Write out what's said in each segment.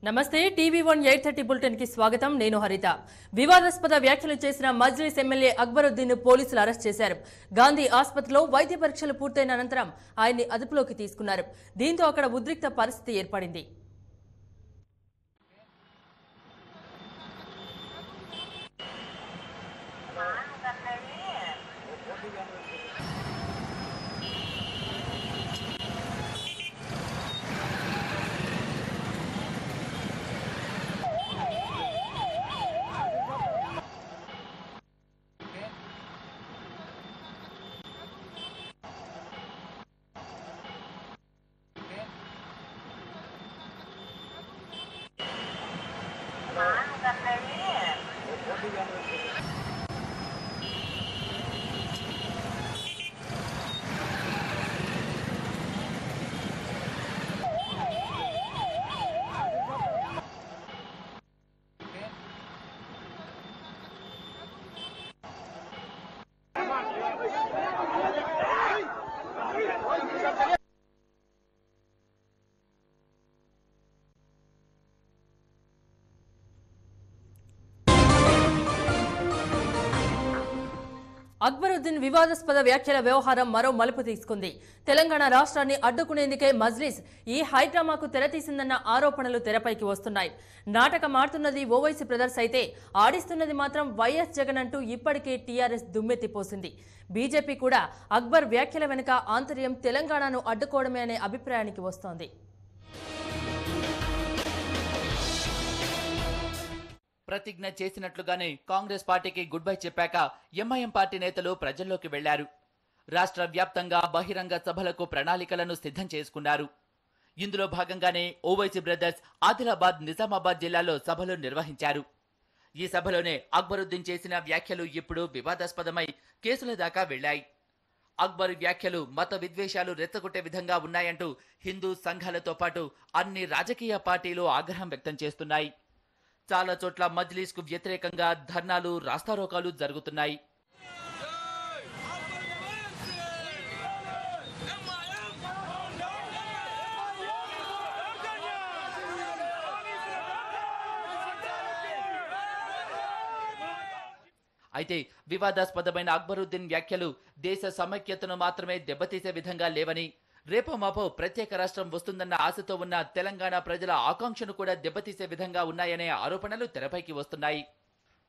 నమస్తే టీవీ1 8:30 బులెటిన్ కి స్వాగతం నేను హరిత వివాదాస్పద వ్యాఖ్యలు చేసిన మజ్లిస్ ఎమ్మెల్యే అక్బరుద్దీన్ ను పోలీసులు అరెస్ట్ చేశారు గాంధీ ఆసుపత్రిలో వైద్య పరీక్షలు పూర్తయిన అనంతరం ఆయన్ని అదుపులోకి తీసుకున్నారు దీంతో అక్కడ ఉద్రిక్త పరిస్థితి ఏర్పడింది అక్బరుద్దీన్ వివాదాస్పద వ్యాఖ్యల వ్యవహారం మరో మలుపు తీసుకుంది తెలంగాణ రాష్ట్రాన్ని అడ్డుకునేందుకే మజ్లిస్ ఈ హైడ్రామాకు తెరతీసిందన్న ఆరోపణలు తెరపైకి వస్తున్నాయి నాటకం ఆడుతున్నది ఓవైసీ బ్రదర్స్ అయితే ఆడిస్తున్నది మాత్రం వైఎస్ జగన్ అంటూ ఇప్పటికే టీఆర్ఎస్ దుమ్మెత్తిపోసింది బీజేపీ కూడా అక్బర్ వ్యాఖ్యల వెనుక ఆంతర్యం తెలంగాణను అడ్డుకోవడమే అనే అభిప్రాయానికి వస్తోంది ప్రతిజ్ఞ చేసినట్లుగానే కాంగ్రెస్ పార్టీకి గుడ్ బై చెప్పాక ఎంఐఎం పార్టీ నేతలు ప్రజల్లోకి వెళ్లారు రాష్ట్ర వ్యాప్తంగా బహిరంగ సభలకు ప్రణాళికలను సిద్ధం చేసుకున్నారు ఇందులో భాగంగానే ఓవైసీ బ్రదర్స్ ఆదిలాబాద్ నిజామాబాద్ జిల్లాలో సభలు నిర్వహించారు ఈ సభలోనే అక్బరుద్దీన్ చేసిన వ్యాఖ్యలు ఇప్పుడు వివాదాస్పదమై కేసుల దాకా వెళ్లాయి అక్బర్ వ్యాఖ్యలు మత విద్వేషాలు రెచ్చగొట్టే విధంగా ఉన్నాయంటూ హిందూ సంఘాలతో పాటు అన్ని రాజకీయ పార్టీలు ఆగ్రహం వ్యక్తం చేస్తున్నాయి చాలా చోట్ల మజ్లిస్ కు వ్యతిరేకంగా ధర్నాలు రాస్తారోకాలు జరుగుతున్నాయి అయితే వివాదాస్పదమైన అక్బరుద్దీన్ వ్యాఖ్యలు దేశ సమైక్యతను మాత్రమే దెబ్బతీసే విధంగా లేవని రేపో మాపో ప్రత్యేక రాష్ట్రం వస్తుందన్న ఆశతో ఉన్న తెలంగాణ ప్రజల ఆకాంక్షను కూడా దెబ్బతీసే విధంగా ఉన్నాయనే ఆరోపణలు తెరపైకి వస్తున్నాయి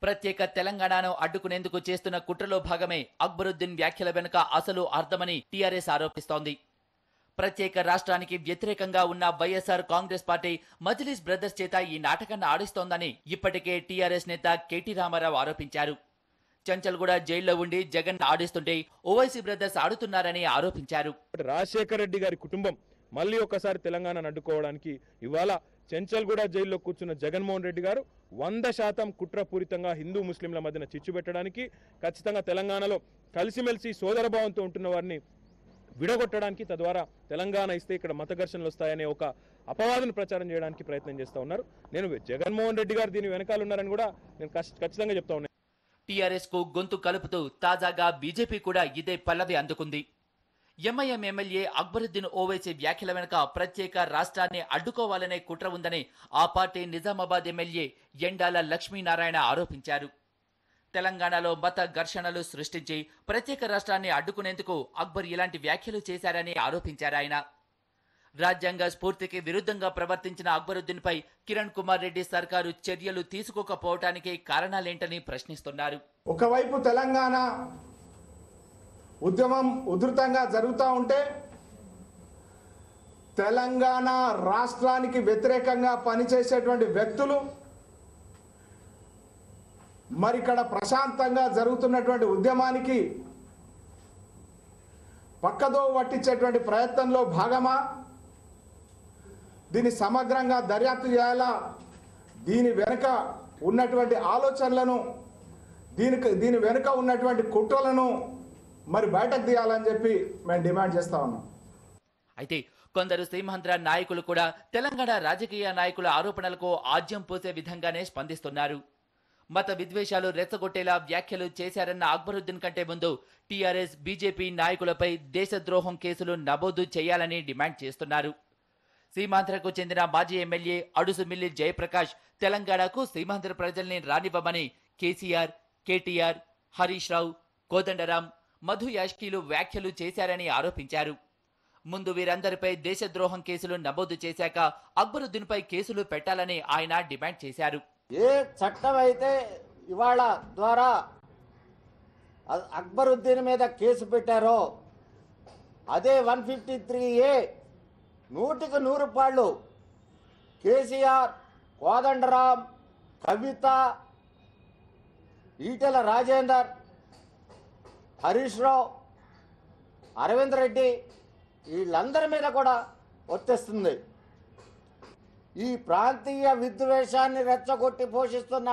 ప్రత్యేక తెలంగాణను అడ్డుకునేందుకు చేస్తున్న కుట్రలో భాగమే అక్బరుద్దీన్ వ్యాఖ్యల వెనుక అసలు అర్థమని టీఆర్ఎస్ ఆరోపిస్తోంది ప్రత్యేక రాష్ట్రానికి వ్యతిరేకంగా ఉన్న వైఎస్ఆర్ కాంగ్రెస్ పార్టీ మజ్లిస్ బ్రదర్స్ చేత ఈ నాటకాన్ని ఆడిస్తోందని ఇప్పటికే టీఆర్ఎస్ నేత కేటీ రామారావు ఆరోపించారు చంచల్గూడ జైల్లో ఉండి జగన్ ఆడిస్తుంటే ఓవైసీ బ్రదర్స్ ఆడుతున్నారని ఆరోపించారు రాజశేఖర రెడ్డి గారి కుటుంబం మళ్ళీ ఒకసారి తెలంగాణను అడ్డుకోవడానికి ఇవాళ చెంచల్గూడ జైల్లో కూర్చున్న జగన్మోహన్ రెడ్డి గారు 100% కుట్రపూరితంగా హిందూ ముస్లింల మధ్యన చిచ్చు పెట్టడానికి ఖచ్చితంగా తెలంగాణలో కలిసిమెలిసి సోదరభావంతో ఉంటున్న వారిని విడగొట్టడానికి తద్వారా తెలంగాణ ఇస్తే ఇక్కడ మత ఘర్షణలు వస్తాయనే ఒక అపవాదును ప్రచారం చేయడానికి ప్రయత్నం చేస్తూ ఉన్నారు నేను జగన్మోహన్ రెడ్డి గారు దీని వెనకాల ఉన్నారని కూడా నేను ఖచ్చితంగా చెప్తా ఉన్నాను టీఆర్ఎస్ కు గొంతు కలుపుతూ తాజాగా బీజేపీ కూడా ఇదే పల్లవి అందుకుంది ఎంఐఎం ఎమ్మెల్యే అక్బరుద్దీన్ ఓవైసీ వ్యాఖ్యల వెనుక ప్రత్యేక రాష్ట్రాన్ని అడ్డుకోవాలనే కుట్ర ఉందని ఆ పార్టీ నిజామాబాద్ ఎమ్మెల్యే ఎండాల లక్ష్మీనారాయణ ఆరోపించారు తెలంగాణలో మత ఘర్షణలు సృష్టించి ప్రత్యేక రాష్ట్రాన్ని అడ్డుకునేందుకు అక్బర్ ఇలాంటి వ్యాఖ్యలు చేశారని ఆరోపించారు ఆయన రాజ్యాంగ స్ఫూర్తికి విరుద్ధంగా ప్రవర్తించిన అక్బరుద్దీన్ పై కిరణ్ కుమార్ రెడ్డి సర్కారు చర్యలు తీసుకోకపోవటానికి కారణాలేంటని ప్రశ్నిస్తున్నారు ఒకవైపు తెలంగాణ ఉద్యమం ఉధృతంగా జరుగుతూ ఉంటే తెలంగాణ రాష్ట్రానికి వ్యతిరేకంగా పనిచేసేటువంటి వ్యక్తులు మరి ఇక్కడ ప్రశాంతంగా జరుగుతున్నటువంటి ఉద్యమానికి పక్కదో పట్టించేటువంటి ప్రయత్నంలో భాగమా దీన్ని సమగ్రంగా దర్యాప్తు చేయాలా దీని వెనుక ఉన్నటువంటి ఆలోచనలను దీని వెనుక ఉన్నటువంటి కుట్రలను మరి బయటకు తీయాలని చెప్పి మేము డిమాండ్ చేస్తా ఉన్నాం అయితే కొందరు సీమాంధ్ర నాయకులు కూడా తెలంగాణ రాజకీయ నాయకుల ఆరోపణలకు ఆజ్యం పోసే విధంగానే స్పందిస్తున్నారు మత విద్వేషాలు రెచ్చగొట్టేలా వ్యాఖ్యలు చేశారన్న అక్బరుద్దీన్ కంటే ముందు టీఆర్ఎస్ బీజేపీ నాయకులపై దేశద్రోహం కేసులు నమోదు చేయాలని డిమాండ్ చేస్తున్నారు సీమాంధ్రకు చెందిన మాజీ ఎమ్మెల్యే అడుసుమిల్లి జయప్రకాష్ తెలంగాణకు సీమాంధ్ర ప్రజల్ని రానివ్వమని కేసీఆర్, కేటీఆర్, హరీష్ రావు, కోదండరాం, మధు యాష్కీలు వ్యాఖ్యలు చేశారని ఆరోపించారు. ముందు వీరందరిపై దేశద్రోహం కేసులు నమోదు చేశాక అక్బరుద్దీన్పై కేసులు పెట్టాలని ఆయన డిమాండ్ చేశారు. ఏ చట్టం అయితే ఇవాళ ద్వారా అక్బరుద్దీన్ మీద కేసు పెట్టారో అదే 153A 100% పాళ్ళు కేసీఆర్, కోదండరాం, కవిత, ఈటెల రాజేందర్, హరీష్ రావు, అరవింద్ రెడ్డి వీళ్ళందరి మీద కూడా వర్తిస్తుంది. ఈ ప్రాంతీయ విద్వేషాన్ని రెచ్చగొట్టి పోషిస్తున్న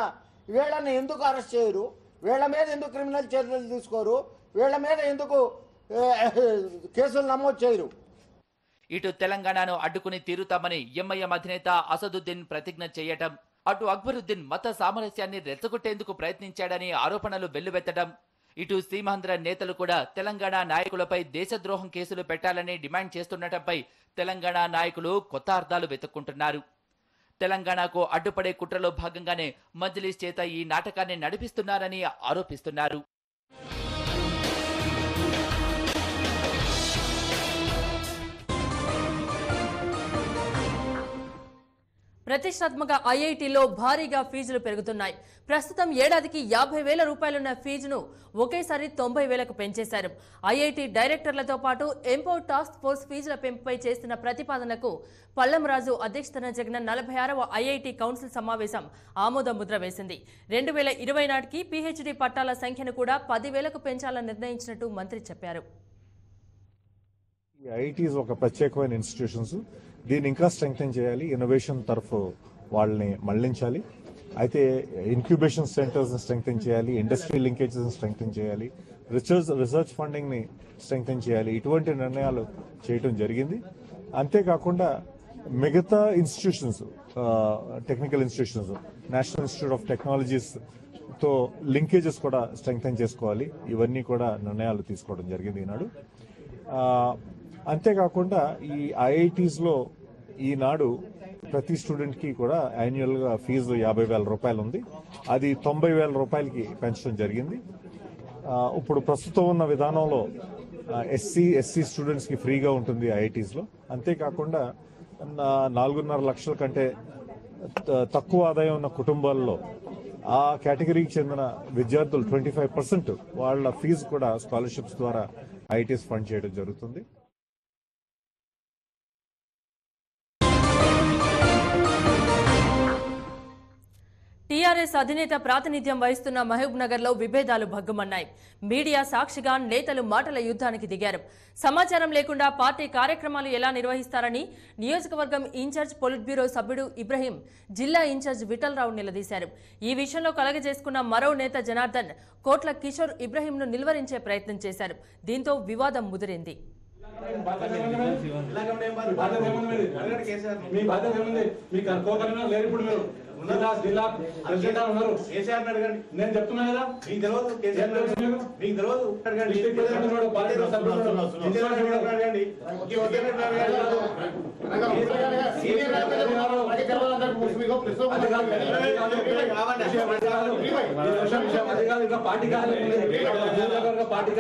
వీళ్ళని ఎందుకు అరెస్ట్ చేయరు? వీళ్ళ మీద ఎందుకు క్రిమినల్ చర్యలు తీసుకోరు? వీళ్ళ మీద ఎందుకు కేసులు నమోదు చేయరు? ఇటు తెలంగాణను అడ్డుకుని తీరుతామని ఎంఐఎం అధినేత అసదుద్దీన్ ప్రతిజ్ఞ చేయటం, అటు అక్బరుద్దీన్ మత సామరస్యాన్ని రెచ్చగొట్టేందుకు ప్రయత్నించాడని ఆరోపణలు వెల్లువెత్తడం, ఇటు సీమాంధ్ర నేతలు కూడా తెలంగాణ నాయకులపై దేశద్రోహం కేసులు పెట్టాలని డిమాండ్ చేస్తుండటంపై తెలంగాణ నాయకులు కొత్త అర్థాలు వెతుక్కుంటున్నారు. తెలంగాణకు అడ్డుపడే కుట్రలో భాగంగానే మజ్లిస్ చేత ఈ నాటకాన్ని నడిపిస్తున్నారని ఆరోపిస్తున్నారు. ప్రతిష్టాత్మక ఐఐటీలో భారీగా ఫీజులు పెరుగుతున్నాయి. ప్రస్తుతం ఏడాదికి 50,000 రూపాయలున్న ఫీజును ఒకేసారి 90,000కు పెంచేశారు. ఐఐటీ డైరెక్టర్లతో పాటు ఎంపవర్ టాస్క్ ఫోర్స్ ఫీజుల పెంపుపై చేస్తున్న ప్రతిపాదనకు పల్లంరాజు అధ్యక్షతన జరిగిన 46వ ఐఐటీ కౌన్సిల్ సమావేశం ఆమోద ముద్ర వేసింది. 2020 నాటికి పీహెచ్డీ పట్టాల సంఖ్యను కూడా 10,000కు పెంచాలని నిర్ణయించినట్టు మంత్రి చెప్పారు. ఐఐటీస్ ఒక ప్రత్యేకమైన ఇన్స్టిట్యూషన్స్, దీన్ని ఇంకా స్ట్రెంగ్థెన్ చేయాలి, ఇన్నోవేషన్ తరఫు వాళ్ళని మళ్లించాలి. అయితే ఇంక్యుబేషన్ సెంటర్స్ స్ట్రెంగ్థెన్ చేయాలి, ఇండస్ట్రీ లింకేజెస్ స్ట్రెంగ్థెన్ చేయాలి, రీసెర్చ్ ఫండింగ్ ని స్ట్రెంగ్థెన్ చేయాలి. ఇటువంటి నిర్ణయాలు చేయడం జరిగింది. అంతేకాకుండా మిగతా institutions, technical institutions, national institute of technologies తో లింకేజెస్ కూడా స్ట్రెంగ్థెన్ చేసుకోవాలి. ఇవన్నీ కూడా నిర్ణయాలు తీసుకోవడం జరిగింది ఈనాడు. అంతేకాకుండా ఈ ఐఐటీస్ లో ఈనాడు ప్రతి స్టూడెంట్ కి కూడా యాన్యువల్ గా ఫీజు 50,000 రూపాయలు ఉంది. అది 90,000 రూపాయలకి పెంచడం జరిగింది. ఇప్పుడు ప్రస్తుతం ఉన్న విధానంలో ఎస్సీ స్టూడెంట్స్ కి ఫ్రీగా ఉంటుంది ఐఐటీస్ లో. అంతేకాకుండా 4.5 లక్షల కంటే తక్కువ ఆదాయం ఉన్న కుటుంబాల్లో ఆ కేటగిరీకి చెందిన విద్యార్థులు 25% వాళ్ళ ఫీజు కూడా స్కాలర్షిప్స్ ద్వారా ఐఐటీస్ ఫండ్ చేయడం జరుగుతుంది. టీఆర్ఎస్ అధినేత ప్రాతినిధ్యం వహిస్తున్న మహబూబ్ నగర్ లో విభేదాలు భగ్గుమన్నాయి. మీడియా సాక్షిగా నేతలు మాటల యుద్ధానికి దిగారు. సమాచారం లేకుండా పార్టీ కార్యక్రమాలు ఎలా నిర్వహిస్తారని నియోజకవర్గం ఇన్ఛార్జ్ పొలిట్ బ్యూరో సభ్యుడు ఇబ్రహీం జిల్లా ఇన్ఛార్జ్ విఠలరావు నిలదీశారు. ఈ విషయంలో కలగజేసుకున్న మరో నేత జనార్దన్ కోట్ల కిషోర్ ఇబ్రహీంను నిలువరించే ప్రయత్నం చేశారు. దీంతో వివాదం ముదిరింది. నేను చెప్తున్నా కదా, మీకు తెలియదు పార్టీ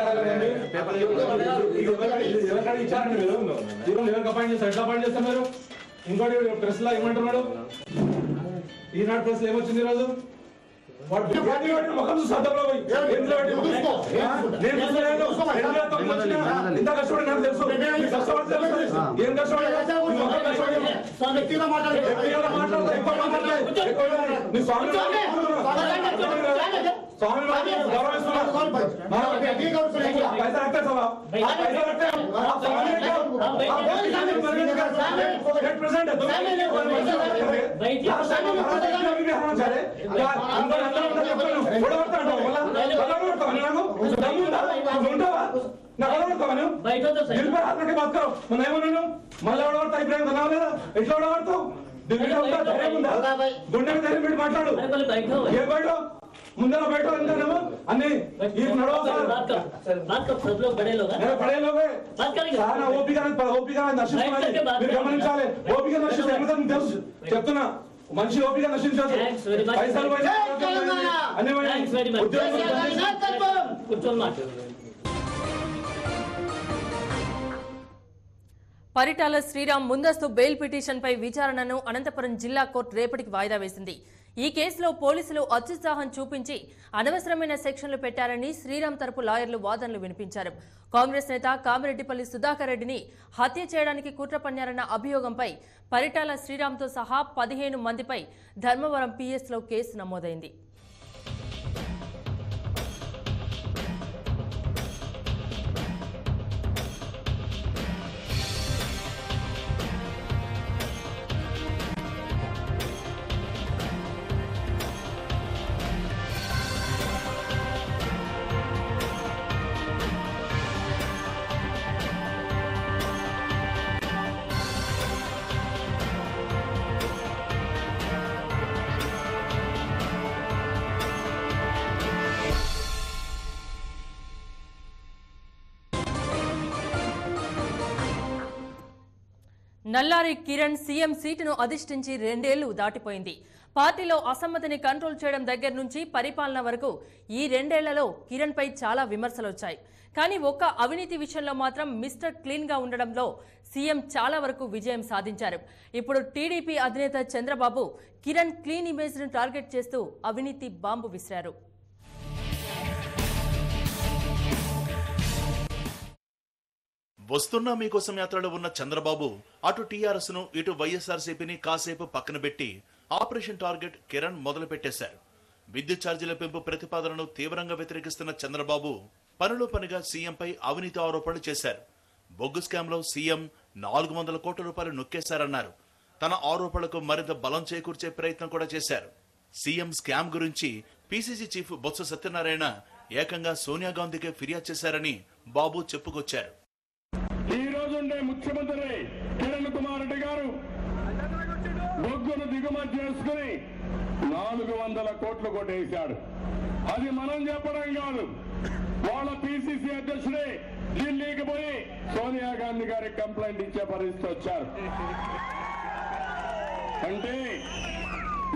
ఇచ్చారండి మీరు. ఎవరికి అపాయింట్ చేస్తారు? ఎట్లా అపాయింట్ చేస్తారు మీరు? ఇంకోటి ప్రెస్ లా ఏమంటున్నాడు? ఈనాడు ప్రెస్ ఏమొచ్చింది ఈరోజు? ముఖం చూసి అర్థంలో పోయి ఇంత కష్టపడి నాకు తెలుసు. ఏం కష్టపడి స్వామి గౌరవిస్తున్నారు. మళ్ళీ ఎవడబడతా? ఇప్పుడు కొన్నావు లేదా? ఎట్లా ఎవడబడతావు? గుండెకి ధైర్యం పెట్టి మాట్లాడు. ఏం బయట ముందర బయట అంటారేమో అన్ని బడే లోగే చాలా ఓపిక నశిస్తున్నది. మీరు గమనించాలి. ఓపిక నశిస్తుంది తెలుసు చెప్తున్నా. మనిషి ఓపిక నశించదు. పైసలు పరిటాల శ్రీరామ్ ముందస్తు బెయిల్ పిటిషన్పై విచారణను అనంతపురం జిల్లా కోర్టు రేపటికి వాయిదా వేసింది. ఈ కేసులో పోలీసులు అత్యుత్సాహం చూపించి అనవసరమైన సెక్షన్లు పెట్టారని శ్రీరామ్ తరపు లాయర్లు వాదనలు వినిపించారు. కాంగ్రెస్ నేత కామిరెడ్డిపల్లి సుధాకర్ రెడ్డిని హత్య చేయడానికి కుట్ర పన్నారన్న అభియోగంపై పరిటాల శ్రీరామ్తో సహా 15 మందిపై ధర్మవరం పిఎస్లో కేసు నమోదైంది. నల్లారి కిరణ్ సీఎం సీటును అధిష్ఠించి 2 ఏళ్లు దాటిపోయింది. పార్టీలో అసమ్మతిని కంట్రోల్ చేయడం దగ్గర నుంచి పరిపాలన వరకు ఈ 2 ఏళ్లలో కిరణ్ పై చాలా విమర్శలు వచ్చాయి. కానీ ఒక్క అవినీతి విషయంలో మాత్రం మిస్టర్ క్లీన్ గా ఉండడంలో సీఎం చాలా వరకు విజయం సాధించారు. ఇప్పుడు టీడీపీ అధినేత చంద్రబాబు కిరణ్ క్లీన్ ఇమేజ్ ను టార్గెట్ చేస్తూ అవినీతి బాంబు విసిరారు. వస్తున్న మీకోసం యాత్రలో ఉన్న చంద్రబాబు అటు టీఆర్ఎస్ ను ఇటు వైఎస్ఆర్సీపీని కాసేపు పక్కన పెట్టి ఆపరేషన్ టార్గెట్ కిరణ్ మొదలు పెట్టేశారు. విద్యుత్ ఛార్జీల పెంపు ప్రతిపాదనను తీవ్రంగా వ్యతిరేకిస్తున్న చంద్రబాబు పనిలో పనిగా సీఎంపై అవినీతి ఆరోపణలు చేశారు. బొగ్గు స్కామ్ లో సీఎం 400 కోట్ల రూపాయలు నొక్కేశారన్నారు. తన ఆరోపణలకు మరింత బలం చేకూర్చే ప్రయత్నం కూడా చేశారు. సీఎం స్కామ్ గురించి పీసీసీ చీఫ్ బొత్స సత్యనారాయణ ఏకంగా సోనియా గాంధీకే ఫిర్యాదు చేశారని బాబు చెప్పుకొచ్చారు. ఈ రోజుండే ముఖ్యమంత్రి కిరణ్ కుమార్ రెడ్డి గారు బొగ్గును దిగుమతి చేసుకుని 400 కోట్లు కొట్టేశాడు. అది మనం చెప్పడం కాదు, వాళ్ళ పిసిసి అధ్యక్షుడే ఢిల్లీకి పోయి సోనియా గాంధీ గారికి కంప్లైంట్ ఇచ్చే పరిస్థితి వచ్చారు. అంటే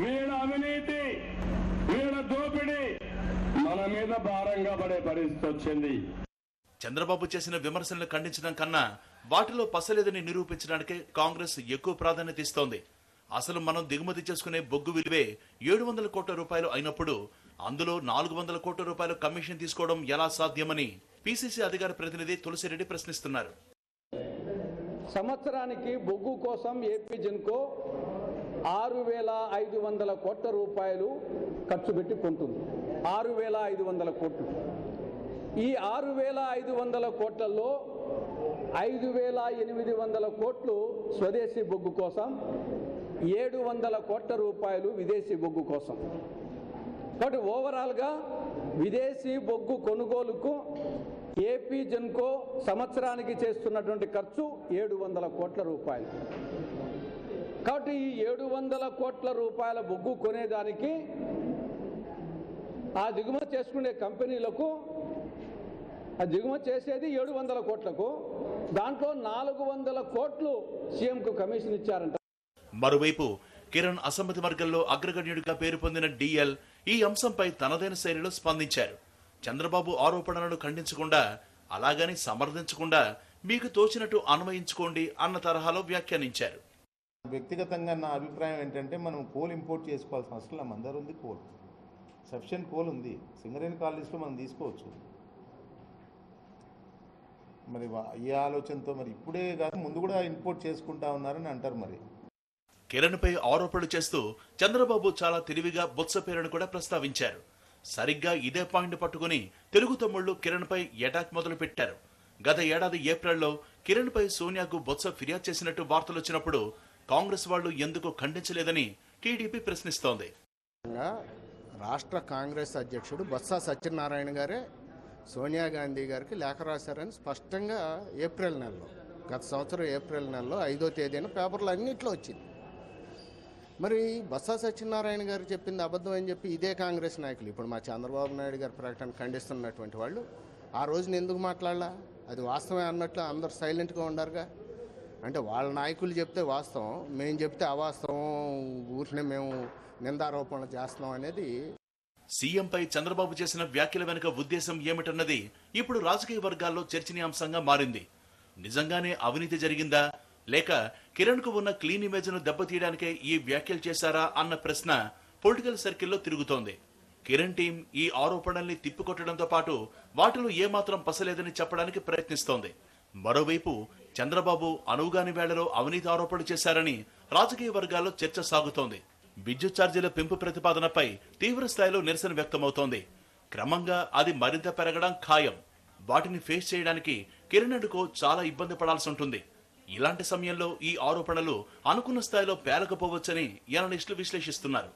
వీళ్ళ అవినీతి, వీళ్ళ దోపిడీ మన మీద భారంగా పడే పరిస్థితి వచ్చింది. చంద్రబాబు చేసిన విమర్శలను ఖండించడం కన్నా వాటిలో పసలేదని నిరూపించడానికే కాంగ్రెస్ ఎక్కువ ప్రాధాన్యత ఇస్తోంది. అసలు మనం దిగుమతి చేసుకునే బొగ్గు విలువే 700 కోట్ల రూపాయలు అయినప్పుడు అందులో 400 కోట్ల రూపాయలు కమిషన్ తీసుకోవడం ఎలా సాధ్యమని పిసిసి అధికార ప్రతినిధి తులసిరెడ్డి ప్రశ్నిస్తున్నారు. సంవత్సరానికి బొగ్గు కోసం ఏపీ జెన్కో 6,500 కోట్ల రూపాయలు ఖర్చు పెట్టి కొంటుంది. 6,500 కోట్లు. ఈ 6,500 కోట్లలో 5,800 కోట్లు స్వదేశీ బొగ్గు కోసం, 700 కోట్ల రూపాయలు విదేశీ బొగ్గు కోసం. కాబట్టి ఓవరాల్గా విదేశీ బొగ్గు కొనుగోలుకు ఏపీ జెన్కో సంవత్సరానికి చేస్తున్నటువంటి ఖర్చు 700 కోట్ల రూపాయలు. కాబట్టి ఈ 700 కోట్ల రూపాయల బొగ్గు కొనేదానికి ఆ దిగుమతి చేసుకునే కంపెనీలకు ఆ దిగుమతి చేసేది 700 కోట్లకు, దాంట్లో 400 కోట్లు సీఎంకు కమిషన్ ఇచ్చారంట. మరోవైపు కిరణ్ అసమ్మతి వర్గంలో అగ్రగణ్యుడిగా పేరు పొందిన డిఎల్ ఈ అంశంపై తనదైన శైలిలో స్పందించారు. చంద్రబాబు ఆరోపణలను ఖండించకుండా, అలాగని సమర్థించకుండా మీకు తోచినట్టు అన్వయించుకోండి అన్న తరహాలో వ్యాఖ్యానించారు. వ్యక్తిగతంగా నా అభిప్రాయం ఏంటంటే మనం కోల్ ఇంపోర్ట్ చేసుకోవాల్సిన అవసరం మన దగ్గర ఉంది. కోల్ సఫిషియెంట్ కోల్ ఉంది. సింగరేణి కాలనీస్లో మనం తీసుకోవచ్చు. మరి ఈ ఆలోచనతో మరి ఇప్పుడే కాదు ముందు కూడా ఇంపోర్ట్ చేసుకుంటా ఉన్నారని అంటారు. మరి కిరణ్ పై ఆరోపణలు చేస్తూ చంద్రబాబు చాలా తెలివిగా బొత్స పేరును కూడా ప్రస్తావించారు. సరిగ్గా ఇదే పాయింట్ పట్టుకుని తెలుగు తమ్ముళ్లు కిరణ్ పై అటాక్ మొదలు పెట్టారు. గత ఏడాది ఏప్రిల్లో కిరణ్ పై సోనియాకు బొత్స ఫిర్యాదు చేసినట్టు వార్తలు వచ్చినప్పుడు కాంగ్రెస్ వాళ్లు ఎందుకు ఖండించలేదని టీడీపీ ప్రశ్నిస్తోంది. రాష్ట్ర కాంగ్రెస్ అధ్యక్షుడు బొత్స సత్యనారాయణ గారే సోనియా గాంధీ గారికి లేఖ రాశారని స్పష్టంగా గత సంవత్సరం ఏప్రిల్ నెలలో 5వ తేదీన పేపర్లు అన్నింటిలో వచ్చింది. మరి బొత్స సత్యనారాయణ గారు చెప్పింది అబద్ధం అని చెప్పి ఇదే కాంగ్రెస్ నాయకులు ఇప్పుడు మా చంద్రబాబు నాయుడు గారి ప్రకటన ఖండిస్తున్నటువంటి వాళ్ళు ఆ రోజున ఎందుకు మాట్లాడలా? అది వాస్తవమే అన్నట్లు అందరు సైలెంట్గా ఉండారుగా. అంటే వాళ్ళ నాయకులు చెప్తే వాస్తవం, మేము చెప్తే అవాస్తవం, ఊరినే మేము నిందారోపణలు చేస్తున్నాం అనేది. సీఎంపై చంద్రబాబు చేసిన వ్యాఖ్యల వెనుక ఉద్దేశం ఏమిటన్నది ఇప్పుడు రాజకీయ వర్గాల్లో చర్చనీయాంశంగా మారింది. నిజంగానే అవినీతి జరిగిందా, లేక కిరణ్ కు ఉన్న క్లీన్ ఇమేజ్ ను దెబ్బతీయడానికే ఈ వ్యాఖ్యలు చేశారా అన్న ప్రశ్న పొలిటికల్ సర్కిల్లో తిరుగుతోంది. కిరణ్ టీం ఈ ఆరోపణల్ని తిప్పికొట్టడంతో పాటు వాటిలో ఏమాత్రం పసలేదని చెప్పడానికి ప్రయత్నిస్తోంది. మరోవైపు చంద్రబాబు అనువుగాని వేళలో అవినీతి ఆరోపణలు చేశారని రాజకీయ వర్గాల్లో చర్చ సాగుతోంది. విద్యుత్ ఛార్జీల పెంపు ప్రతిపాదనపై తీవ్ర స్థాయిలో నిరసన వ్యక్తమవుతోంది. క్రమంగా అది మరింత పెరగడం ఖాయం. వాటిని ఫేస్ చేయడానికి కిరణ్కు చాలా ఇబ్బంది పడాల్సి ఉంటుంది. ఇలాంటి సమయంలో ఈ ఆరోపణలు అనుకున్న స్థాయిలో పేలకపోవచ్చని ఎనలిస్టులు విశ్లేషిస్తున్నారు.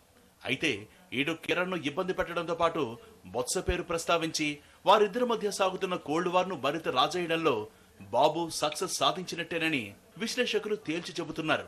అయితే ఇటు కిరణ్ ను ఇబ్బంది పెట్టడంతో పాటు బొత్స పేరు ప్రస్తావించి వారిద్దరి మధ్య సాగుతున్న కోల్డ్ వార్ ను మరింత రాజేయడంలో బాబు సక్సెస్ సాధించినట్టేనని విశ్లేషకులు తేల్చి చెబుతున్నారు.